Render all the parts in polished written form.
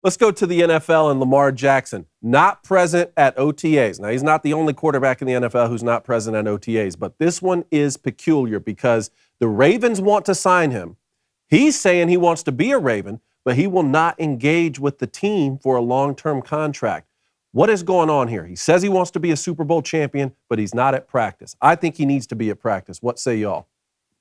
Let's go to the NFL and Lamar Jackson, not present at OTAs. Now, he's not the only quarterback in the NFL who's not present at OTAs, but this one is peculiar because the Ravens want to sign him. He's saying he wants to be a Raven, but he will not engage with the team for a long-term contract. What is going on here? He says he wants to be a Super Bowl champion, but he's not at practice. I think he needs to be at practice. What say y'all?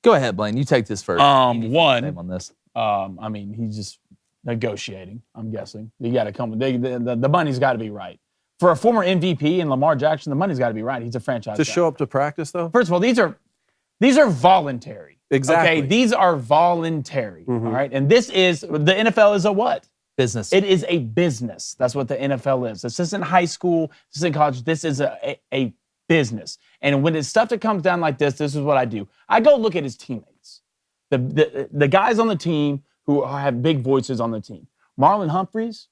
Go ahead, Blaine. You take this first. One, on this. I mean, he's just negotiating, I'm guessing. You got to come with the money's got to be right. For a former MVP and Lamar Jackson, the money's got to be right. He's a franchise To guy. show up to practice, though? First of all, these are voluntary. Exactly. Okay, these are voluntary. All right, and the NFL is a what? Business. It is a business. That's what the NFL is. This isn't high school. This isn't college. This is a business. And when it's stuff that comes down like this is what I do. I go look at his teammates, the guys on the team who have big voices on the team. Marlon Humphreys,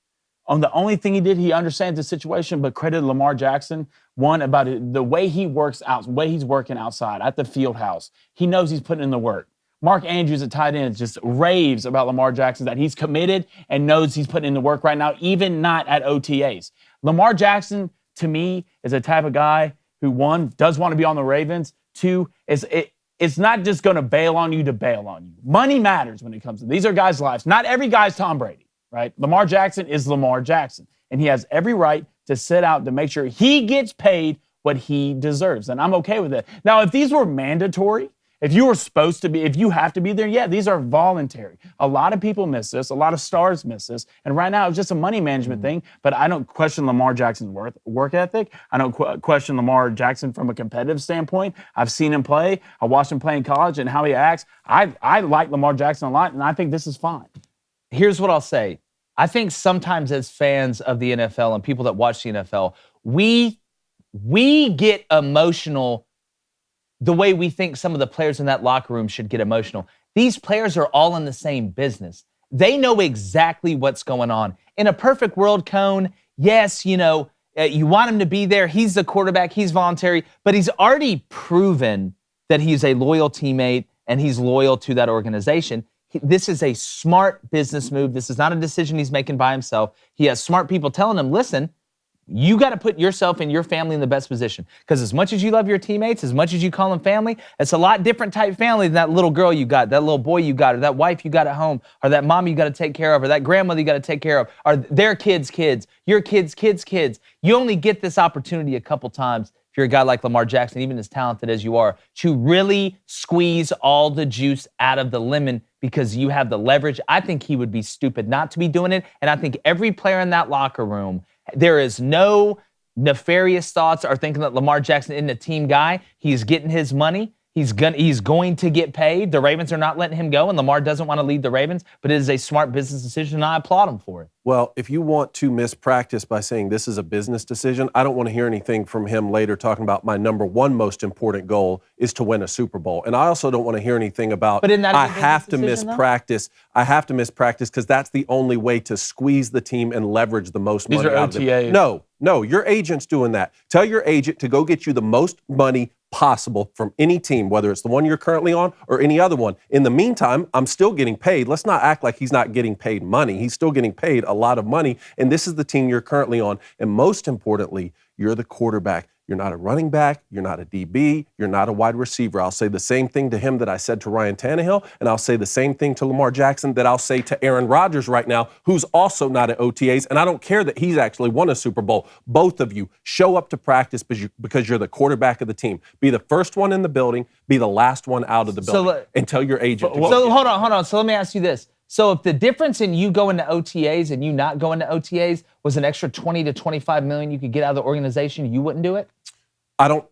on the only thing he did, he understands the situation, but credited Lamar Jackson, one, about the way he works out, the way he's working outside at the field house. He knows he's putting in the work. Mark Andrews at tight end just raves about Lamar Jackson, that he's committed and knows he's putting in the work right now, even not at OTAs. Lamar Jackson, to me, is a type of guy who, one, does want to be on the Ravens, two, it's not just going to bail on you to bail on you. Money matters when it comes to these are guys' lives. Not every guy's Tom Brady, right? Lamar Jackson is Lamar Jackson, and he has every right to sit out to make sure he gets paid what he deserves, and I'm okay with it. Now, if these were mandatory, if you have to be there, yeah, these are voluntary. A lot of people miss this. A lot of stars miss this. And right now, it's just a money management thing. But I don't question Lamar Jackson's work ethic. I don't question Lamar Jackson from a competitive standpoint. I've seen him play. I watched him play in college and how he acts. I like Lamar Jackson a lot, and I think this is fine. Here's what I'll say. I think sometimes as fans of the NFL and people that watch the NFL, we get emotional the way we think some of the players in that locker room should get emotional. These players are all in the same business. They know exactly what's going on. In a perfect world, Cone, yes, you want him to be there. He's the quarterback. He's voluntary. But he's already proven that he's a loyal teammate and he's loyal to that organization. This is a smart business move. This is not a decision he's making by himself. He has smart people telling him, listen, you got to put yourself and your family in the best position. Because as much as you love your teammates, as much as you call them family, it's a lot different type family than that little girl you got, that little boy you got, or that wife you got at home, or that mom you got to take care of, or that grandmother you got to take care of, or their kids' kids, your kids' kids' kids. You only get this opportunity a couple times if you're a guy like Lamar Jackson, even as talented as you are, to really squeeze all the juice out of the lemon because you have the leverage. I think he would be stupid not to be doing it. And I think every player in that locker room, there is no nefarious thoughts or thinking that Lamar Jackson isn't a team guy. He's getting his money. He's going to get paid. The Ravens are not letting him go, and Lamar doesn't want to lead the Ravens, but it is a smart business decision, and I applaud him for it. Well, if you want to miss practice by saying this is a business decision, I don't want to hear anything from him later talking about my number one most important goal is to win a Super Bowl. And I also don't want to hear anything about I have to miss practice. I have to miss practice because that's the only way to squeeze the team and leverage the most money out of them. No, your agent's doing that. Tell your agent to go get you the most money possible from any team, whether it's the one you're currently on or any other one. In the meantime, I'm still getting paid. Let's not act like he's not getting paid money. He's still getting paid a lot of money, and this is the team you're currently on. And most importantly, you're the quarterback. You're not a running back. You're not a DB. You're not a wide receiver. I'll say the same thing to him that I said to Ryan Tannehill, and I'll say the same thing to Lamar Jackson that I'll say to Aaron Rodgers right now, who's also not at OTAs, and I don't care that he's actually won a Super Bowl. Both of you, show up to practice because you're the quarterback of the team. Be the first one in the building. Be the last one out of the building. And tell your agent to So hold on. So let me ask you this. So if the difference in you going to OTAs and you not going to OTAs was an extra 20 to 25 million you could get out of the organization, you wouldn't do it? I don't.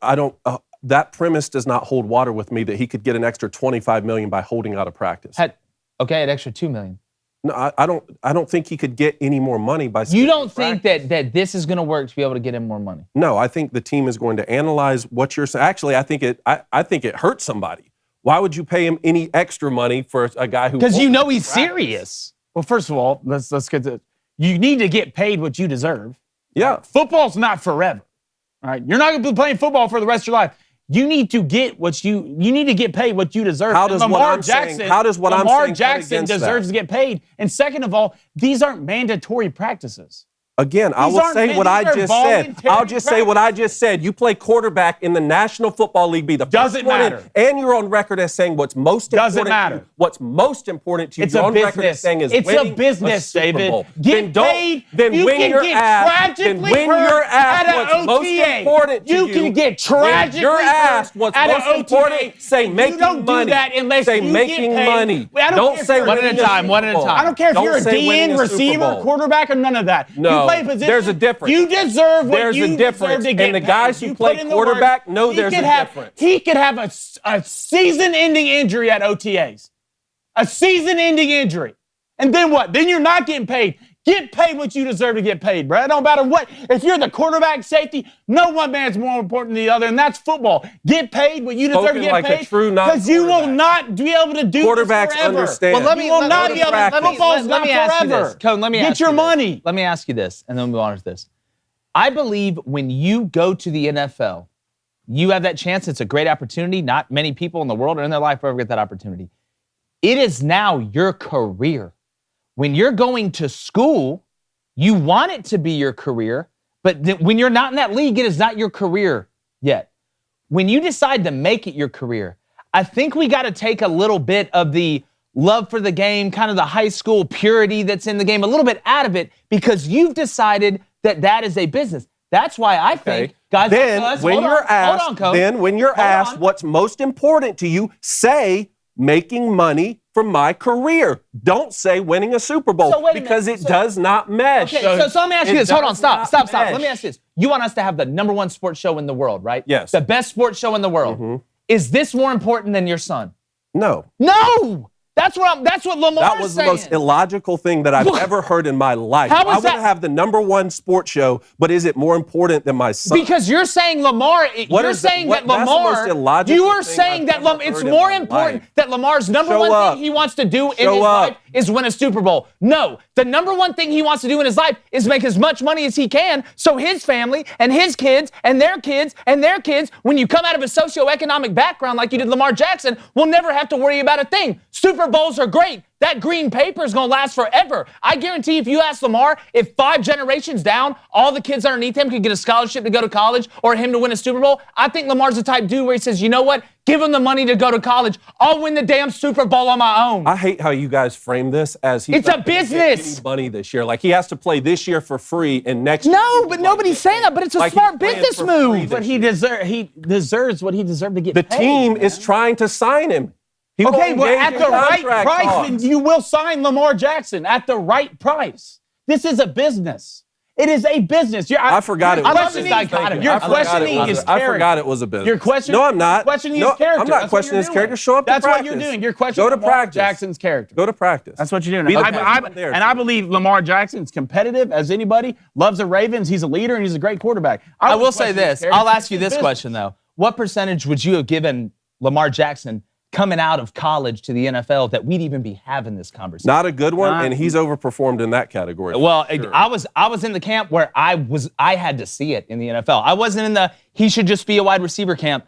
That premise does not hold water with me that he could get an extra 25 million by holding out of practice. An extra 2 million. No, I don't think he could get any more money by. You don't think that this is going to work to be able to get him more money? No, I think the team is going to analyze what you're saying. Actually, I think it hurts somebody. Why would you pay him any extra money for a guy who? Because he's serious. Well, first of all, let's get to. You need to get paid what you deserve. Yeah. Football's not forever. All right, you're not going to be playing football for the rest of your life. You need to get paid what you deserve. How does And what Lamar I'm saying- Jackson, how does what I'm Lamar saying cut Jackson against deserves that? to get paid. And second of all, these aren't mandatory practices. Again, I These will aren't say what these I are just said. voluntary I'll just say what I just said. You play quarterback in the National Football League, be the Doesn't first one in, matter. and you're on record as saying what's most Doesn't important. matter. To you, what's most important to you? It's you're a on record as business. saying is It's a winning business, Super David. Bowl. Get then don't, paid. Then You win can your get ass. Then tragically win hurt your ass. at a What's most OTA. important to you? You can get When tragically you're hurt asked what's at a most OTA. important. Say You making don't do money. that unless say you making get paid. money. I don't care if say you're One at a winning time, Super one at a Bowl. time. I don't care if Don't you're a say winning DN, a Super receiver, Bowl. quarterback, or none of that. No, you play a position. there's a difference. You deserve what There's you a difference. deserve to get And the paid. guys who You play put in the work. quarterback know He there's could a have- difference. He could have a season-ending injury at OTAs. A season-ending injury. And then what? Then you're not getting paid. Get paid what you deserve to get paid, bro. It don't matter what. If you're the quarterback, safety, no one man's more important than the other, and that's football. Get paid what you deserve Spoken to get like a paid. true Because you will non-quarterback. not be able to do Quarterbacks this forever. understand. Well, let me You will let not me- be able to. let me- Football's let me not ask you forever. this. Cone, let me get ask your you this. money. Let me ask you this, and then we'll move on to this. I believe when you go to the NFL, you have that chance. It's a great opportunity. Not many people in the world or in their life ever get that opportunity. It is now your career. When you're going to school, you want it to be your career, but when you're not in that league, it is not your career yet. When you decide to make it your career, I think we got to take a little bit of the love for the game, kind of the high school purity that's in the game, a little bit out of it, because you've decided that that is a business. That's why I think, guys, then like us, when hold you're on, asked, hold on, Coach. then when you're Hold asked on. what's most important to you, say making money from my career. Don't say winning a Super Bowl So wait a because minute. it does not mesh. Okay, so let me ask you It this. Hold on, does stop. not Let me mesh. ask you this. You want us to have the #1 sports show in the world, right? Yes. The best sports show in the world. Is this more important than your son? No. No! That's what Lamar That was is the saying. most illogical thing that I've ever heard in my life. How I is want to that- have the #1 sports show, but is it more important than my son? Because you're saying Lamar, What you're is that- saying what- that that's the most Lamar, illogical you are thing saying I've that ever it's heard in more my important life. that Lamar's #1 Show up. thing he wants to do in Show his up. life is win a Super Bowl. No, the #1 thing he wants to do in his life is make as much money as he can so his family and his kids and their kids and their kids, when you come out of a socioeconomic background like you did Lamar Jackson, will never have to worry about a thing. Super Bowls are great. That green paper is going to last forever. I guarantee if you ask Lamar, if 5 generations down, all the kids underneath him could get a scholarship to go to college or him to win a Super Bowl, I think Lamar's the type dude where he says, you know what? Give him the money to go to college. I'll win the damn Super Bowl on my own. I hate how you guys frame this as he's It's a not gonna get business. any money this year. Like he has to play this year for free and next year. No, but nobody's saying that, but it's a Like, smart he's playing business for free move. this But year. he deserves what he deserved to get The paid. team man. is trying to sign him. He Okay, won't well, engage at in the right contract price, talks. then you will sign Lamar Jackson at the right price. This is a business. It is a business. I forgot it you're was a questioning- business. Thank you. You're I forgot it questioning was his a- I character. forgot it was a business. You're questioning. No, I'm not. Questioning No, his character. I'm not That's what questioning you're his character. doing. Show up to That's practice. what you're doing. You're questioning Go to Lamar practice. Jackson's character. Go to practice. That's what you're doing. Be the I, best I, one there, and I too. believe Lamar Jackson's competitive as anybody. Loves the Ravens. He's a leader and he's a great quarterback. I would will say question his this. character. I'll ask you It's a this business. question, though. What percentage would you have given Lamar Jackson coming out of college to the NFL that we'd even be having this conversation? Not a good one, Not- and he's overperformed in that category. Well, Sure. I was in the camp where I had to see it in the NFL. I wasn't in the he should just be a wide receiver camp.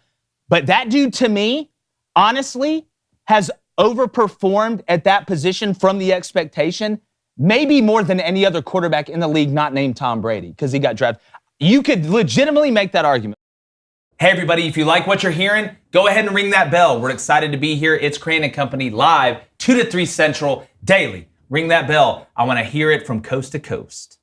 But that dude, to me, honestly, has overperformed at that position from the expectation, maybe more than any other quarterback in the league not named Tom Brady, because he got drafted. You could legitimately make that argument. Hey everybody, if you like what you're hearing, go ahead and ring that bell. We're excited to be here. It's Crain and Company live 2 to 3 Central daily. Ring that bell. I want to hear it from coast to coast.